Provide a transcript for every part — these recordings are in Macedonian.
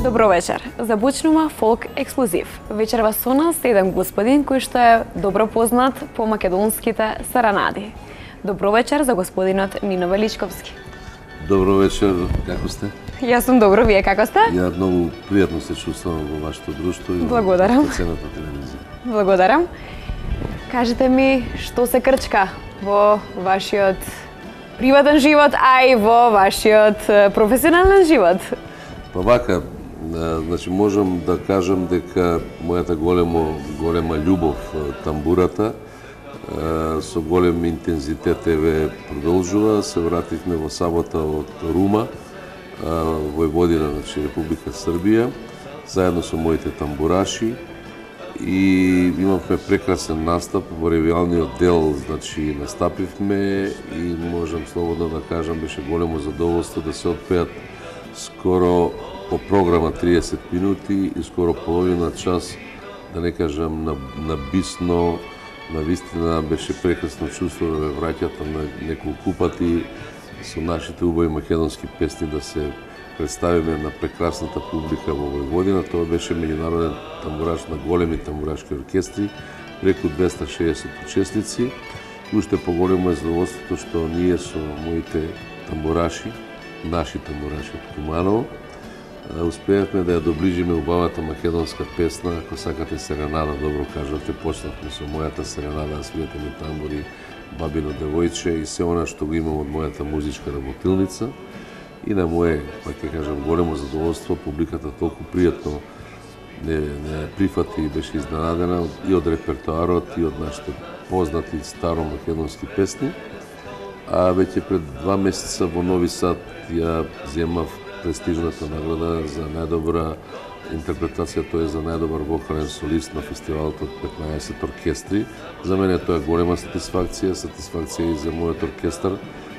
Добро вечер. Забучнува Фолк Експлозив. Вечерва со нас еден господин кој што е добро познат по македонските саранади. Добро вечер за господинот Нино Величковски. Добро вечер, како сте? Јас сум добро, вие како сте? Ја многу пријатно се чувствувам во вашето друштво и Благодарам. во цената телевизија. Благодарам. Кажете ми што се крчка во вашиот приватен живот, а и во вашиот професионален живот? Па вака, значи можам да кажам дека мојата голема љубов тамбурата со голем интензитет еве продолжува. Се вративме во сабота од Рума, Војводина, значи Република Србија, заедно со моите тамбураши и имавме прекрасен настап во ревијалниот дел, значи настапивме и можам слободно да кажам беше големо задоволство да се отпеат скоро по програма 30 минути и скоро половина час, да не кажам на бисно, навистина беше прекрасно чувство да ве враќате на неколку пати со нашите убави македонски песни да се представиме на прекрасната публика во Војводина. Тоа беше меѓународен тамбураш на големи тамбурашки оркестри, преку 260 учесници. И уште поголемо е задоволството што ние со моите тамбураши, наши тамбураши од Куманово, успеавме да ја доближиме убавата македонска песна, ако сакате серенада, добро кажавте, почнавме со мојата серенада, свиете ми тамбури, Бабино девојче и се она што го имам од мојата музичка работилница. И на моје, пак ќе кажам, големо задоволство, публиката толку пријатно не прифати и беше изненадена и од репертоарот и од нашите познати старо македонски песни. А веќе пред 2 месеца во Нови Сад ја земав престижната награда за најдобра интерпретација, тоа е за најдобар вокален солист на фестивалот од 15 оркестри. За мене тоа е голема сатисфакција и за мојот оркестар,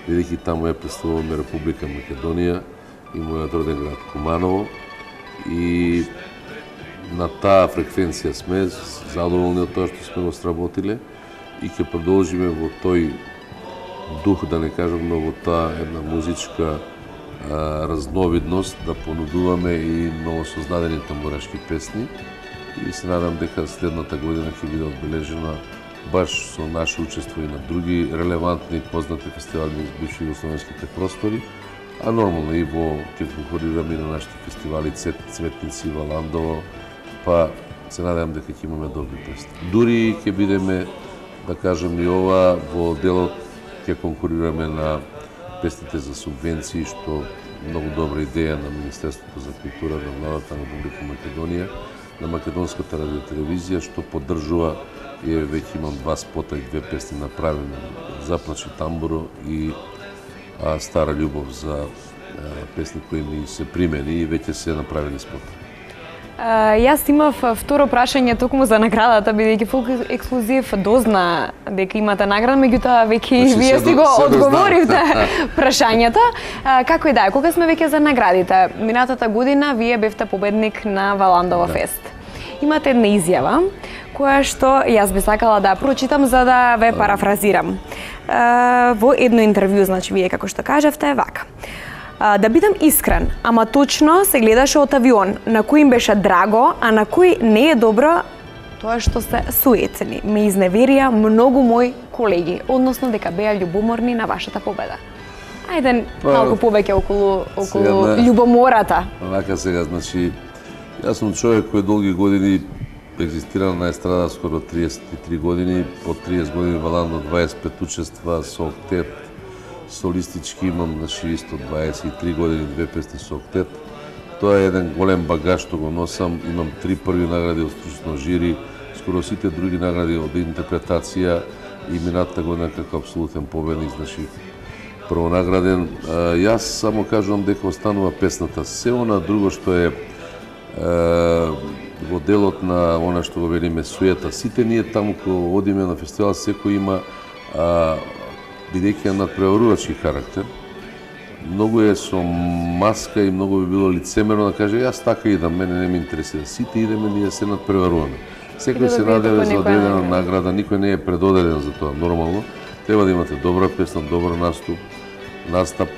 бидејќи таму ја представуваме Република Македонија и мојот роден град Куманово. И на таа фреквенција сме задоволни од тоа што сме го сработиле и ќе продолжиме во тој дух, да не кажам, но во таа една музичка разновидност да понудуваме и новосоздадени тамбурашки песни и се надам дека следната година ќе биде одбележена баш со наше учество и на други релевантни познати фестивали из бивши југословенските простори, а нормално и ќе конкурираме на нашите фестивали Цветници, Валандово, па се надам дека ќе имаме добри песни. Дури ќе бидеме, да кажем и ова, во делот ќе конкурираме на песните за субвенции, што многу добра идеја на Министерството за култура на владата на Република Македонија, на Македонската радиотелевизија, што поддржува и веќе имам 2 спота и 2 песни направени, Заплачи тамбуро и Стара љубов за песни кои ми се примени и веќе се направени спота. Јас имав второ прашање токму за наградата, бидејќи Фолк Ексклузив дозна дека имате награда, меѓутоа веќе вие си го одговоривте прашањето. Како и да е, кога сме веќе за наградите? Минатата година вие бевте победник на Валандово фест. Имате една изјава која што јас би сакала да прочитам за да ве парафразирам. Во едно интервју, значи вие како што кажавте, вака: да бидам искрен, ама точно се гледаше од авион, на кој им беше драго, а на кој не е добро тоа што се суетни. Ме изневерија многу мои колеги, односно дека беа љубоморни на вашата победа. Ајде малку повеќе околу љубомората. Вака сега, значи, јас сум човек кој долги години екзистира на естрада, скоро 33 години, по 30 години Валандо 25 учества со октет, солистички имам, значи, исто 23 години, 2 песни со октет. Тоа е еден голем багаж што го носам. Имам 3 први награди од стручно жири, скоро сите други награди од интерпретација и минатата година како апсолутен победник, значи, првонаграден. Јас само кажувам дека останува песната. Се она друго што е во делот на она што го велиме суета. Сите ние таму кога одиме на фестивал, секој има бидејќи е надпреварувачки характер, многу е со маска и многу би било лицемерно да каже јас така идам, мене не ме интересира. Сите идеме, ние се надпреваруваме. Секој се надеве за одредена награда, никој не е предодеден за тоа, нормално. Треба да имате добра песна, добар настап,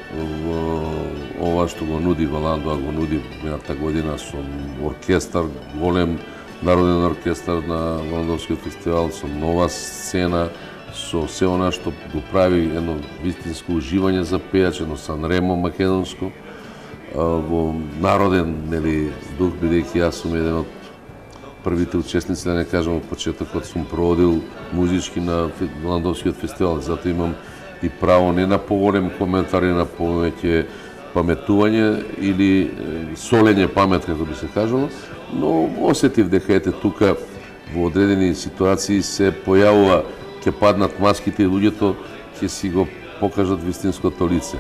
ова што го нуди Валандоа, го нуди мината година со оркестар, голем народен оркестар на Валандовскиот фестивал, со нова сцена, со се она што го прави едно вистинско уживање за пејач, едно санремо македонско, во народен, нели, дух, бидејќи јас сум еден од првите учесници, да не кажам, од почетокот сум проводил музички на Валандовскиот фестивал, затоа имам и право не на поголем коментар, и на повеќе паметување или солење памет, како би се кажало, но осетив дека ете тука во одредени ситуации се појавува, ќе паднат маските и луѓето ќе си го покажат вистинското лице.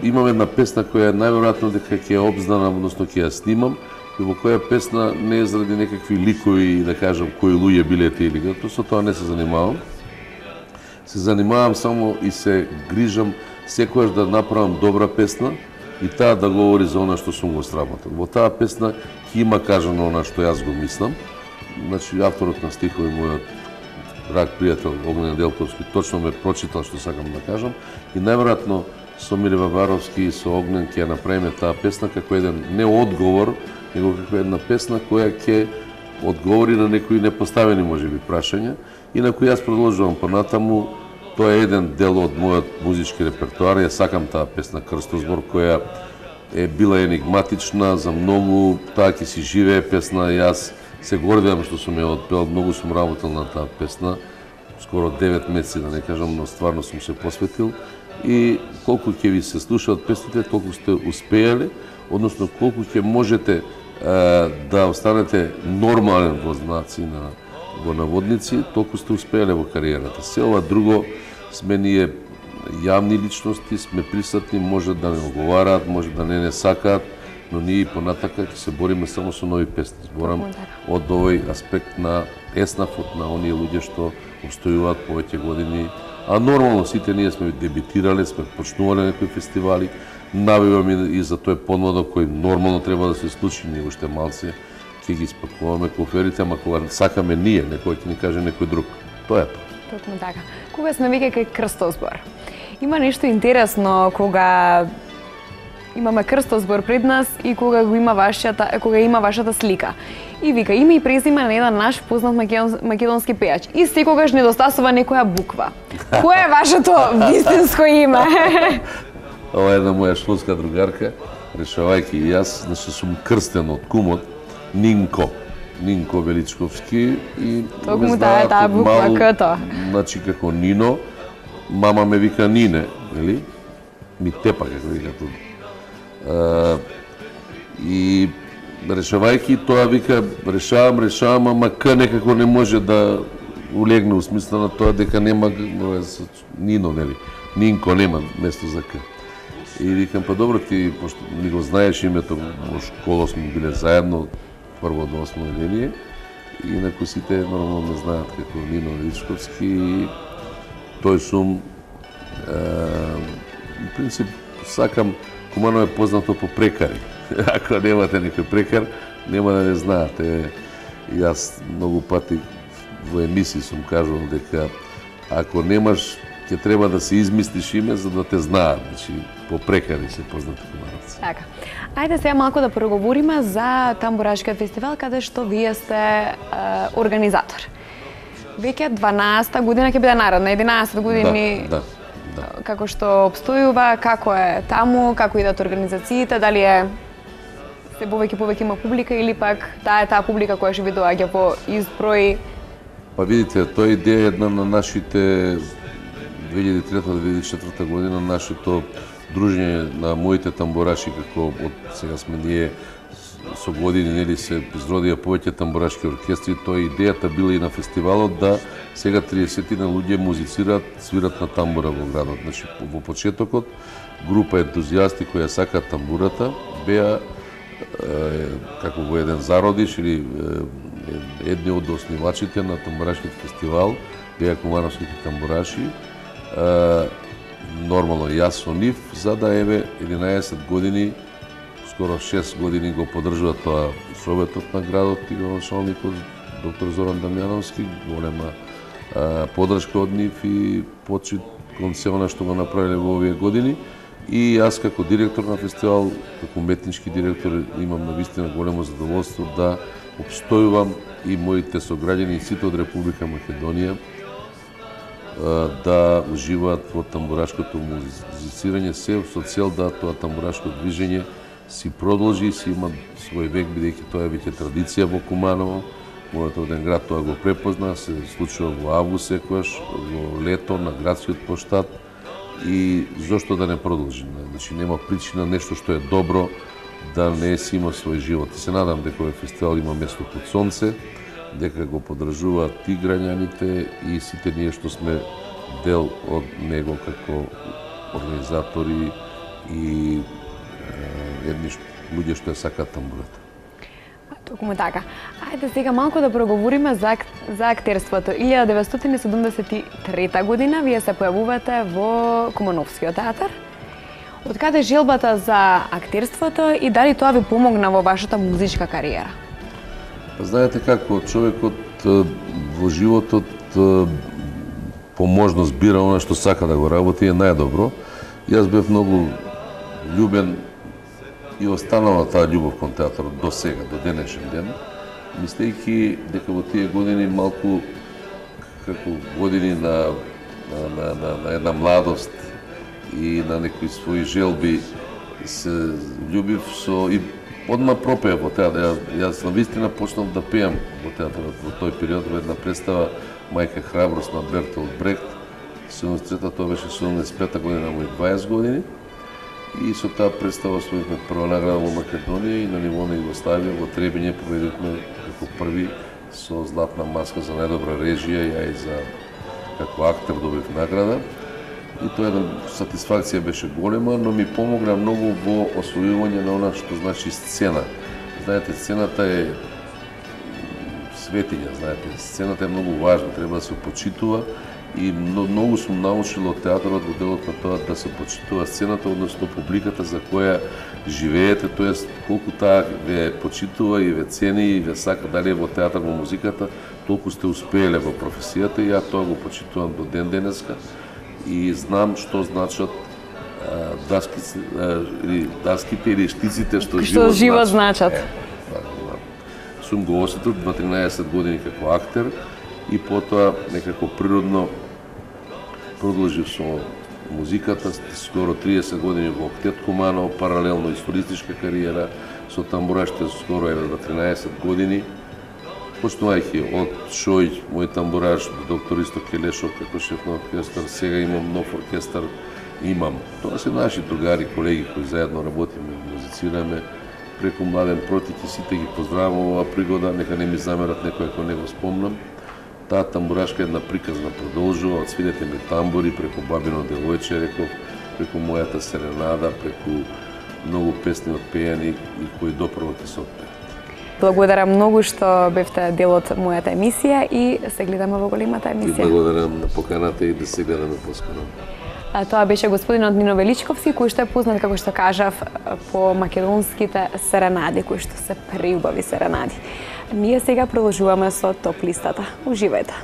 Имам една песна која најверојатно дека ќе обзнана, односно ќе ја снимам, и во која песна не е заради некакви ликови, да кажам, кои луѓе биле тие или со тоа не се занимавам. Се занимавам само и се грижам секојаш да направам добра песна и таа да говори за она што сум го сработил. Во таа песна ќе има кажано она што јас го мислам. Значи, авторот на стихови, мојот драг пријател Огнен Делковски, точно ме прочитал што сакам да кажам и најверојатно со Миле Ваваровски и со Огнен ќе ја направиме таа песна како еден не одговор, него како една песна која ќе одговори на некои непоставени можеби прашања и на кои јас продолжувам понатаму. Тоа е еден дел од мојот музички репертоар. Ја сакам таа песна Крстозбор, која е била енигматична за многу, таа ќе си живее песна. Јас се гордеам што сум ја отпеал, многу сум работел на таа песна, скоро 9 месеци, да не кажам, но стварно сум се посветил. И колку ќе ви се слушаат песните, толку сте успеале, односно колку ќе можете да останете нормален во знаци во наводници, толку сте успеале во кариерата. Се ова друго сме ние јавни личности, сме присутни, може да не оговараат, може да не сакаат, но ние и понатака ќе се бориме само со нови песни. Зборам од овој аспект на еснафот на оние луѓе што обстојуваат повеќе години. А нормално сите ние сме дебитирале, сме почнувале некои фестивали, навиваме и за тој подмладок кој нормално треба да се случи, ние уште малци ќе ги спакуваме коферите, ама кога сакаме ние, некој ќе ни каже некој друг. Тоа е тоа. Точно така. Кога сме веќе кај Крстозбор, има нешто интересно кога имаме Крстозбор пред нас и кога има вашата слика. И вика име и презиме на еден наш познат македонски пејач. И секогаш недостасува некоја буква. Кое е вашето вистинско име? Ова е една моја школска другарка, решавајќи и јас, значи сум крстен од кумот Нинко Величковски и токму таа буква К-то. Значи како Нино, мама ме вика Нине, нели? Ми тепа како вика тоа. И решавајќи тоа вика решавам, ама К некако не може да улегне у смисла на тоа дека нема Нино, нели? Нинко нема место за К. И викам, па добро, ти, пошто ни го знаеш името, во школа сме биле заедно, прво до 8 одделение, и инаку сите нормално ме знаат како Нино Величковски, и тој сум, в принцип, сакам, кумано е познато по прекари. Ако немате некој прекар, нема да не знаате. И јас многу пати во емисии сум кажувал дека ако немаш, ќе треба да се измислиш име за да те знаат. Значи, по прекари се познати кумановци. Така. Ајде сега малку да проговориме за Тамбурашкиот фестивал, каде што вие сте организатор. Веќе 12-та година ќе биде наредна, 11 години. Да. Како што обстојува, како е таму, како идат организациите, дали е се повеќе има публика или пак таа публика која ќе ви доаѓа по изброј? Па видите, тоа е идеја една на нашите 2003-2004 година, нашето дружење на моите тамбураши, како од сега сме ние со години, нели се изродија повеќе тамбурашки оркестри, тоа идејата била и на фестивалот да сега 30 на луѓе музицираат, свират на тамбура во градот. Значи, во почетокот, група ентузијасти кои ја сакаат тамбурата, беа како во еден зародиш или едни од основачите на тамбурашкиот фестивал, беа кумановските тамбураши. Нормално јас со нив, за да еве 11 години, скоро 6 години го поддржува тоа Советот на градот и началникот доктор Зоран Дамјановски, голема поддршка од нив и почит кон се она што го направиле во овие години. И јас како директор на фестивал, како уметнички директор, имам навистина големо задоволство да обстојувам и моите сограѓани и сите од Република Македонија да уживаат во тамбурашкото музицирање, се со цел да тоа тамбурашко движење си продолжи и си има свој век, бидејќи тоа е веќе традиција во Куманово. Мојот роден град тоа го препозна, се случува во август секогаш, во лето на градскиот плоштад и зошто да не продолжи? Значи нема причина нешто што е добро да не си има свој живот. И се надам дека овој фестивал има место под сонце, дека го поддржуваат и граѓаните и сите ние што сме дел од него како организатори и едни луѓе што ја сакаат тамбурата. Токму така. Ајде сега малку да проговориме за актерството. 1973 година вие се појавувате во Кумановскиот театар. Од каде желбата за актерството и дали тоа ви помогна во вашата музичка кариера? Знаете како, човекот во животот по можност бира она што сака да го работи, е најдобро. Јас бев многу љубен и останала таа љубов кон театарот до сега, до денешен ден, мислејќи дека во тие години малку како години на една младост и на некои своји желби се љубив со и одма пропеав во театар. Јас навистина почнав да пеам во театарот во тој период, во една представа Мајка храброст на Бертолт Брехт. 73-та, тоа беше 75-та година, мои 20 години. И со таа представа освоивме прва награда во Македонија и на ниво на Југославија во Требиње победивме како први со златна маска за најдобра режија, ја и за како актер добив награда. И тоа една сатисфакција беше голема, но ми помогна многу во освојување на она што значи сцена. Знаете, сцената е светиња, знаете, сцената е многу важна, треба да се почитува и многу сум научил од театарот во делот на тоа да се почитува сцената, односно публиката за која живеете, тоест колку таа ве почитува и ве цени и ве сака, дали е во театар, во музиката, толку сте успееле во професијата и ја тоа го почитувам до ден денеска и знам што значат даските или штиците што живот значат. Сум го осетил 13 години како актер и потоа некако природно продолжив со музиката, скоро 30 години во Октет Куманово, паралелно и солистичка кариера, со тамбурашите скоро е на 13 години. Почнувајќи од Шој, мој тамбураш, доктор Исто Келешов како шеф на оркестар, сега имам нов оркестар, Тоа се наши другари, колеги кои заедно работиме, музицираме, преку Младен Протик и сите ги поздравам оваа пригода, нека не ми замерат некој ако не го спомнам. Таа тамбурашка една приказна продолжува, од свидете ми тамбури, преку Бабино девојче, реков, преку мојата серенада, преку многу песни отпејани и кои допрво ќе се отпеат. Благодарам многу што бевте дел од мојата емисија и се гледаме во големата емисија. И благодарам на поканата и да се гледаме поскоро. Тоа беше господинот Нино Величковски, кој што е познат, како што кажав, по македонските серенади, кои што се преубави серенади. Ние сега продолжуваме со топ листата. Уживајте!